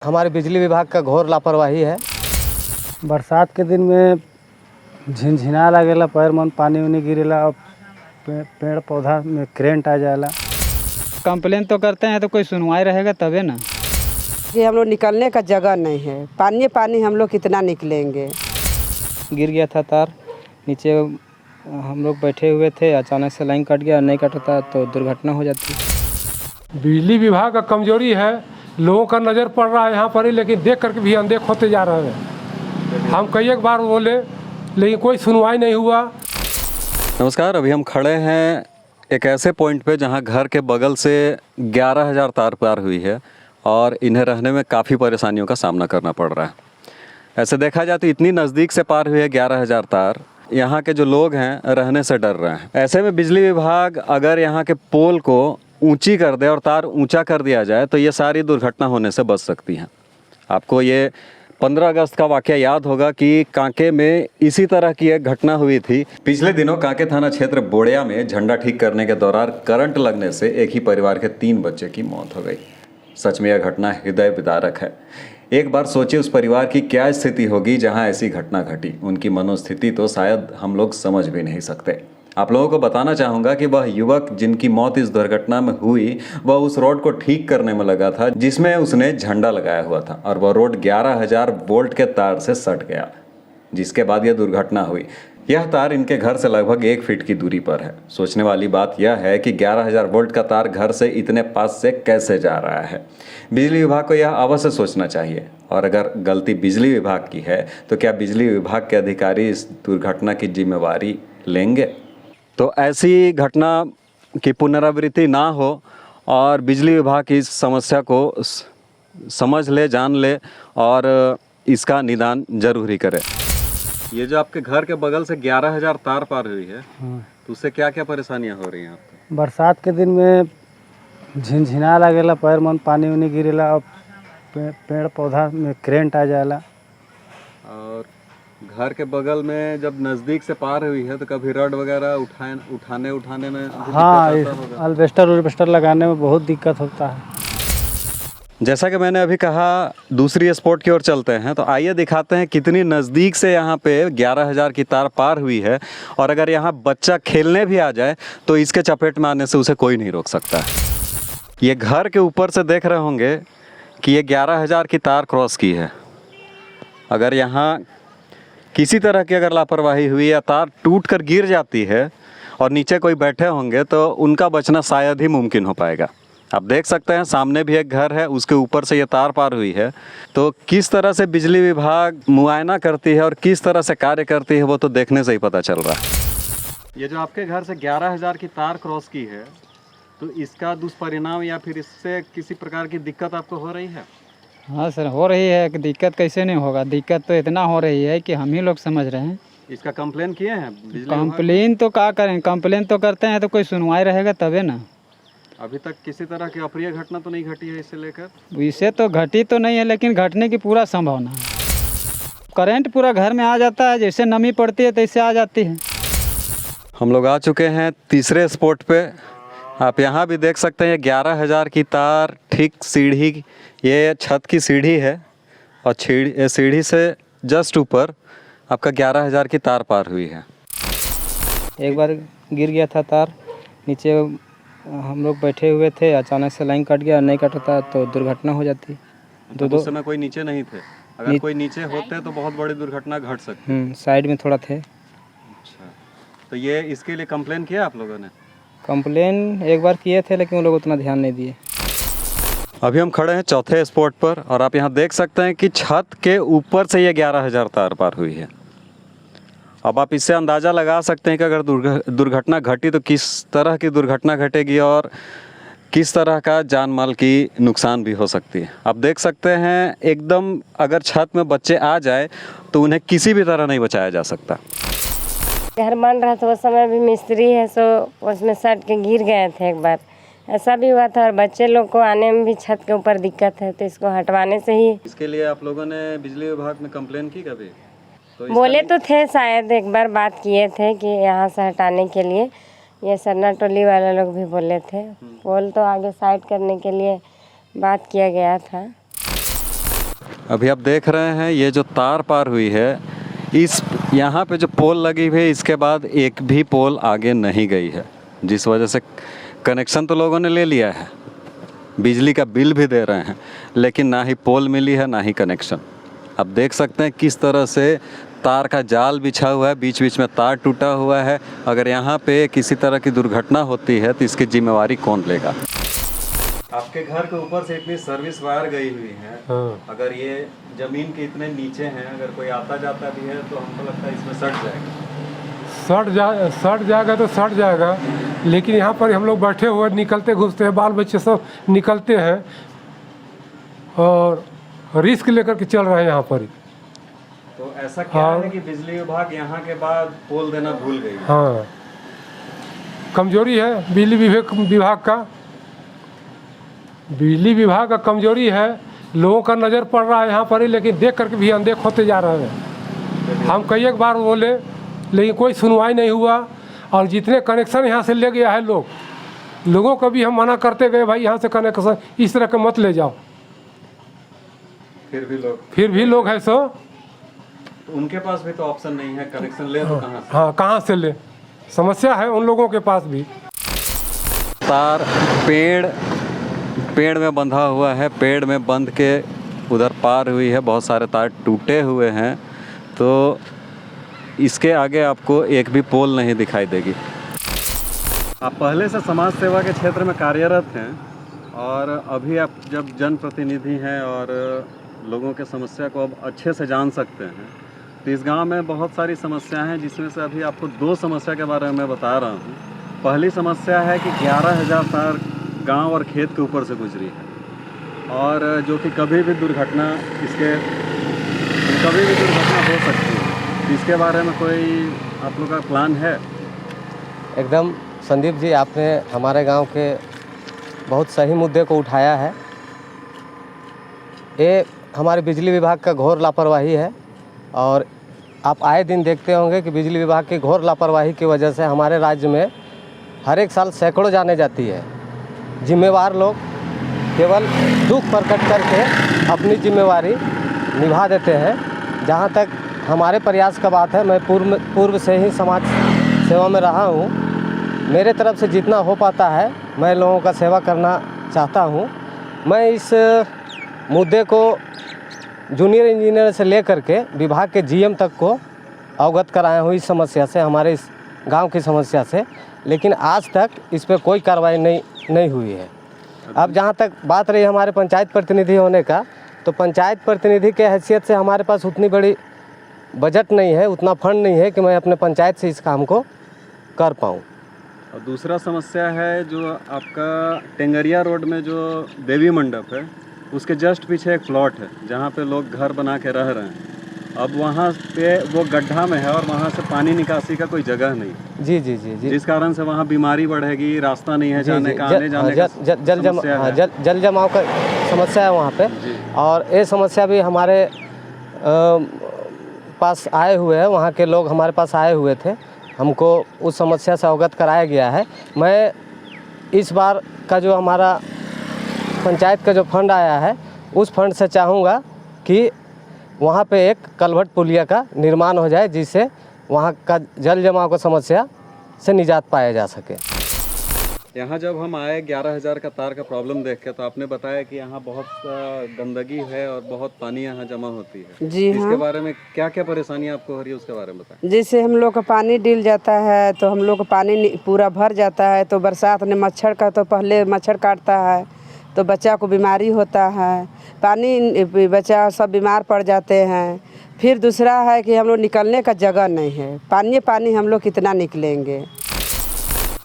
हमारे बिजली विभाग का घोर लापरवाही है। बरसात के दिन में झिनझिना लागेला, पैर मन पानी उनी गिरेला और पेड़ पौधा में करेंट आ जाएला। कंप्लेन तो करते हैं तो कोई सुनवाई रहेगा तबे ना। कि हम लोग निकलने का जगह नहीं है, पानी पानी हम लोग कितना निकलेंगे। गिर गया था तार नीचे, हम लोग बैठे हुए थे, अचानक से लाइन कट गया, नहीं कटता तो दुर्घटना हो जाती। बिजली विभाग का कमजोरी है, लोगों का नज़र पड़ रहा है यहाँ पर ही, लेकिन देख करके भी अनदेख होते जा रहे हैं। हम कई एक बार बोले लेकिन कोई सुनवाई नहीं हुआ। नमस्कार, अभी हम खड़े हैं एक ऐसे पॉइंट पे जहाँ घर के बगल से 11,000 तार पार हुई है और इन्हें रहने में काफ़ी परेशानियों का सामना करना पड़ रहा है। ऐसे देखा जाए तो इतनी नज़दीक से पार हुई है 11,000 तार, यहाँ के जो लोग हैं रहने से डर रहे हैं। ऐसे में बिजली विभाग अगर यहाँ के पोल को ऊंची कर दे और तार ऊंचा कर दिया जाए तो ये सारी दुर्घटना होने से बच सकती हैं। आपको ये 15 अगस्त का वाकया याद होगा कि कांके में इसी तरह की एक घटना हुई थी। पिछले दिनों कांके थाना क्षेत्र बोड़िया में झंडा ठीक करने के दौरान करंट लगने से एक ही परिवार के 3 बच्चे की मौत हो गई। सच में यह घटना हृदय विदारक है। एक बार सोचिए उस परिवार की क्या स्थिति होगी जहां ऐसी घटना घटी। उनकी मनोस्थिति तो शायद हम लोग समझ भी नहीं सकते। आप लोगों को बताना चाहूँगा कि वह युवक जिनकी मौत इस दुर्घटना में हुई, वह उस रोड को ठीक करने में लगा था जिसमें उसने झंडा लगाया हुआ था, और वह रोड 11,000 वोल्ट के तार से सट गया, जिसके बाद यह दुर्घटना हुई। यह तार इनके घर से लगभग 1 फीट की दूरी पर है। सोचने वाली बात यह है कि 11,000 वोल्ट का तार घर से इतने पास से कैसे जा रहा है। बिजली विभाग को यह अवश्य सोचना चाहिए, और अगर गलती बिजली विभाग की है तो क्या बिजली विभाग के अधिकारी इस दुर्घटना की जिम्मेवारी लेंगे? तो ऐसी घटना की पुनरावृत्ति ना हो और बिजली विभाग की इस समस्या को समझ ले, जान ले और इसका निदान जरूर ही करे। ये जो आपके घर के बगल से 11,000 तार पार हुई है, तो उससे क्या क्या परेशानियां हो रही हैं आपको? बरसात के दिन में झिनझिना लागेला, पैर मन पानी उनी गिरेला और पेड़ पौधा में करेंट आ जाएला। और घर के बगल में जब नज़दीक से पार हुई है तो कभी रड वगैरह उठाने में हाँ, अल्बेस्टर लगाने में बहुत दिक्कत होता है। जैसा कि मैंने अभी कहा, दूसरी स्पॉट की ओर चलते हैं, तो आइए दिखाते हैं कितनी नज़दीक से यहाँ पे 11,000 की तार पार हुई है। और अगर यहाँ बच्चा खेलने भी आ जाए तो इसके चपेट में आने से उसे कोई नहीं रोक सकता। ये घर के ऊपर से देख रहे होंगे कि ये 11,000 की तार क्रॉस की है। अगर यहाँ किसी तरह की अगर लापरवाही हुई या तार टूट कर गिर जाती है और नीचे कोई बैठे होंगे तो उनका बचना शायद ही मुमकिन हो पाएगा। आप देख सकते हैं सामने भी एक घर है, उसके ऊपर से ये तार पार हुई है। तो किस तरह से बिजली विभाग मुआयना करती है और किस तरह से कार्य करती है वो तो देखने से ही पता चल रहा है। ये जो आपके घर से 11,000 की तार क्रॉस की है, तो इसका दुष्परिणाम या फिर इससे किसी प्रकार की दिक्कत आपको हो रही है? हाँ सर, हो रही है। कि दिक्कत कैसे नहीं होगा, दिक्कत तो इतना हो रही है कि हम ही लोग समझ रहे हैं। इसका कंप्लेन किए हैं? कंप्लेन तो क्या करें, कंप्लेन तो करते हैं तो कोई सुनवाई रहेगा तबे ना। अभी तक किसी तरह की अप्रिय घटना तो नहीं घटी है इससे लेकर? इसे तो घटी तो नहीं है, लेकिन घटने की पूरा संभावना है। करंट पूरा घर में आ जाता है, जैसे नमी पड़ती है तैसे आ जाती है। हम लोग आ चुके हैं तीसरे स्पॉट पे। आप यहाँ भी देख सकते हैं 11,000 की तार ठीक सीढ़ी, ये छत की सीढ़ी है और सीढ़ी से जस्ट ऊपर आपका 11,000 की तार पार हुई है। एक बार गिर गया था तार नीचे, हम लोग बैठे हुए थे, अचानक से लाइन कट गया, नहीं कटता तो दुर्घटना हो जाती। तो उस समय कोई नीचे नहीं थे? अगर कोई नीचे होते तो बहुत बड़ी दुर्घटना घट सकती। साइड में थोड़ा थे। अच्छा, तो ये इसके लिए कंप्लेन किया आप लोगों ने? कंप्लेन एक बार किए थे, लेकिन वो लोग उतना ध्यान नहीं दिए। अभी हम खड़े हैं चौथे स्पॉट पर और आप यहाँ देख सकते हैं कि छत के ऊपर से ये 11,000 तार पार हुई है। अब आप इससे अंदाज़ा लगा सकते हैं कि अगर दुर्घटना घटी तो किस तरह की दुर्घटना घटेगी और किस तरह का जान माल की नुकसान भी हो सकती है। आप देख सकते हैं एकदम अगर छत में बच्चे आ जाए तो उन्हें किसी भी तरह नहीं बचाया जा सकता। घर बन रहा था उस समय भी मिस्त्री है, सो उसमें सट के गिर गए थे। एक बार ऐसा भी हुआ था, और बच्चे लोग को आने में भी छत के ऊपर दिक्कत है, तो इसको हटवाने से ही। इसके लिए आप लोगों ने बिजली विभाग में कंप्लेन की कभी? तो बोले तो थे, शायद एक बार बात किए थे कि यहाँ से हटाने के लिए। ये सरना टोली वाले लोग भी बोले थे। पोल तो आगे साइड करने के लिए बात किया गया था। अभी आप देख रहे हैं ये जो तार पार हुई है, इस यहाँ पे जो पोल लगी हुई है इसके बाद एक भी पोल आगे नहीं गई है, जिस वजह से कनेक्शन तो लोगों ने ले लिया है, बिजली का बिल भी दे रहे हैं, लेकिन ना ही पोल मिली है ना ही कनेक्शन। आप देख सकते हैं किस तरह से तार का जाल बिछा हुआ है, बीच बीच में तार टूटा हुआ है। अगर यहाँ पे किसी तरह की दुर्घटना होती है तो इसकी जिम्मेवारी कौन लेगा? आपके घर के ऊपर से इतनी सर्विस वायर गई हुई है, अगर ये जमीन के इतने नीचे हैं, अगर कोई आता जाता भी है तो हमको लगता है इसमें सट जाएगा। सट जाएगा तो सट जाएगा, लेकिन यहाँ पर हम लोग बैठे हुए निकलते घुसते हैं, बाल बच्चे सब निकलते हैं और रिस्क लेकर के चल रहे हैं यहाँ पर। तो ऐसा क्या है कि बिजली विभाग यहाँ के बाद पोल देना भूल गई? हाँ, कमजोरी है बिजली विभाग का। बिजली विभाग का कमजोरी है, लोगों का नज़र पड़ रहा है यहाँ पर ही, लेकिन देख करके भी अनदेख होते जा रहे हैं। हम कई एक बार बोले लेकिन कोई सुनवाई नहीं हुआ, और जितने कनेक्शन यहाँ से ले गया है लोगों को भी हम मना करते गए, भाई यहाँ से कनेक्शन इस तरह के मत ले जाओ, फिर भी लोग है सो उनके पास भी तो ऑप्शन नहीं है, कनेक्शन ले तो कहाँ से? हाँ, कहाँ से ले, समस्या है उन लोगों के पास भी। तार पेड़ में बंधा हुआ है, पेड़ में बंध के उधर पार हुई है, बहुत सारे तार टूटे हुए हैं, तो इसके आगे आपको एक भी पोल नहीं दिखाई देगी। आप पहले से समाज सेवा के क्षेत्र में कार्यरत हैं और अभी आप जब जनप्रतिनिधि हैं और लोगों के समस्या को अब अच्छे से जान सकते हैं, तो इस गांव में बहुत सारी समस्याएं हैं, जिसमें से अभी आपको 2 समस्या के बारे में मैं बता रहा हूं। पहली समस्या है कि 11,000 तार गांव और खेत के ऊपर से गुजरी है, और जो कि कभी भी दुर्घटना हो सकती है। तो इसके बारे में कोई आप लोग का प्लान है? एकदम संदीप जी, आपने हमारे गांव के बहुत सही मुद्दे को उठाया है। ये हमारे बिजली विभाग का घोर लापरवाही है, और आप आए दिन देखते होंगे कि बिजली विभाग की घोर लापरवाही की वजह से हमारे राज्य में हर एक साल सैकड़ों जाने जाती है। जिम्मेवार लोग केवल दुख प्रकट करके अपनी जिम्मेवारी निभा देते हैं। जहाँ तक हमारे प्रयास का बात है, मैं पूर्व से ही समाज सेवा में रहा हूँ, मेरे तरफ से जितना हो पाता है मैं लोगों का सेवा करना चाहता हूँ। मैं इस मुद्दे को जूनियर इंजीनियर से लेकर के विभाग के जीएम तक को अवगत कराया हूँ इस समस्या से, हमारे इस गांव की समस्या से, लेकिन आज तक इस पर कोई कार्रवाई नहीं हुई है। अब जहाँ तक बात रही हमारे पंचायत प्रतिनिधि होने का, तो पंचायत प्रतिनिधि के हैसियत से हमारे पास उतनी बड़ी बजट नहीं है, उतना फंड नहीं है कि मैं अपने पंचायत से इस काम को कर पाऊँ। और दूसरा समस्या है जो आपका टेंगरिया रोड में जो देवी मंडप है, उसके जस्ट पीछे एक प्लॉट है जहाँ पे लोग घर बना के रह रहे हैं। अब वहाँ पे वो गड्ढा में है और वहाँ से पानी निकासी का कोई जगह नहीं। जी जी जी जी, जिस कारण से वहाँ बीमारी बढ़ेगी, रास्ता नहीं है जाने का, आने जाने का, जल जमाव का समस्या है वहाँ पे। और ये समस्या भी हमारे पास आए हुए हैं, वहाँ के लोग हमारे पास आए हुए थे, हमको उस समस्या से अवगत कराया गया है। मैं इस बार का जो हमारा पंचायत का जो फंड आया है, उस फंड से चाहूँगा कि वहाँ पे एक कलभट पुलिया का निर्माण हो जाए, जिससे वहाँ का जल जमाव की समस्या से निजात पाया जा सके। यहाँ जब हम आए 11,000 का तार का प्रॉब्लम देख के, तो आपने बताया कि यहाँ बहुत गंदगी है और बहुत पानी यहाँ जमा होती है। जी हाँ। इसके बारे में क्या क्या परेशानी आपको हो रही है, उसके बारे में बताएं। जैसे हम लोग का पानी डील जाता है तो हम लोग का पानी पूरा भर जाता है, तो बरसात में मच्छर का तो पहले मच्छर काटता है तो बच्चा को बीमारी होता है, पानी बच्चा सब बीमार पड़ जाते हैं। फिर दूसरा है कि हम लोग निकलने का जगह नहीं है, पानी हम लोग कितना निकलेंगे।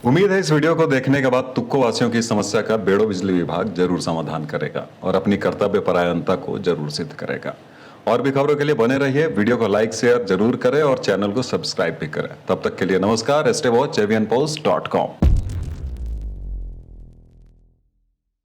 उम्मीद है इस वीडियो को देखने के बाद तुक्को वासियों की समस्या का बेड़ो बिजली विभाग जरूर समाधान करेगा और अपनी कर्तव्य परायणता को जरूर सिद्ध करेगा। और भी खबरों के लिए बने रहिए, वीडियो को लाइक शेयर जरूर करें और चैनल को सब्सक्राइब भी करें। तब तक के लिए नमस्कार। Stay watch AVNpost.com।